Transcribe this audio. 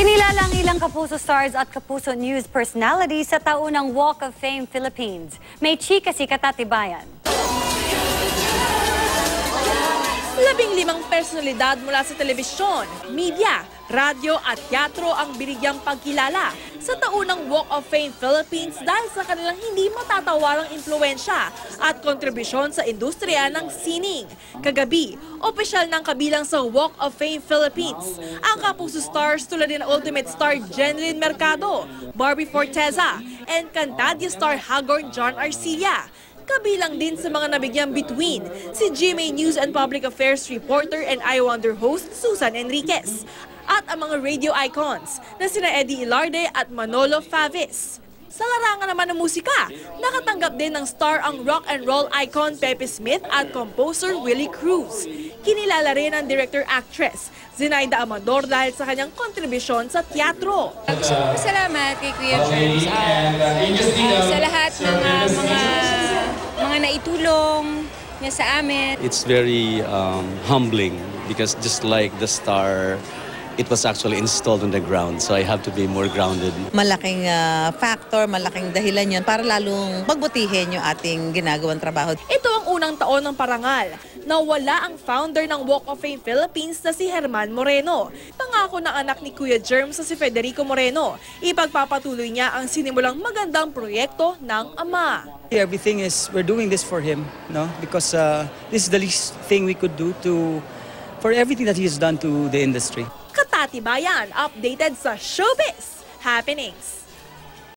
Kinilala ang ilang Kapuso stars at Kapuso News personalities sa taunang Walk of Fame Philippines. May chika si Katatibayan. 15 personalidad mula sa telebisyon, media, radyo at teatro ang binigyang pagkilala sa taunang Walk of Fame Philippines dahil sa kanilang hindi matatawarang impluwensya at kontribusyon sa industriya ng sining. Kagabi, opisyal ng kabilang sa Walk of Fame Philippines ang Kapuso stars tulad ng Ultimate star Jenlyn Mercado, Barbie Forteza, and Cantadia star Hagorn John Arcilla. Kabilang din sa mga nabigyang between si GMA News and Public Affairs reporter and I Wonder host Susan Enriquez at ang mga radio icons na sina Eddie Ilarde at Manolo Favis. Sa larangan naman ng musika, nakatanggap din ng star ang rock and roll icon Pepe Smith at composer Willie Cruz. Kinilala rin ang director-actress Zenaida Amador dahil sa kanyang kontribusyon sa teatro. Gusto ko salamat kay Kuya Germs sa lahat ng mga naitulong niya sa amin. It's very humbling because just like the star, it was actually installed on the ground, so I have to be more grounded. Malaking factor, malaking dahilan yun para lalong pagbutihin yung ating ginagawang trabaho. Ito ang unang taon ng parangal na wala ang founder ng Walk of Fame Philippines na si Herman Moreno. Pangako ng anak ni Kuya Germs na si Federico Moreno, ipagpapatuloy niya ang sinimulang magandang proyekto ng ama. Everything is, we're doing this for him, no? Because this is the least thing we could do for everything that he has done to the industry. Katatibayan, updated sa Showbiz Happenings.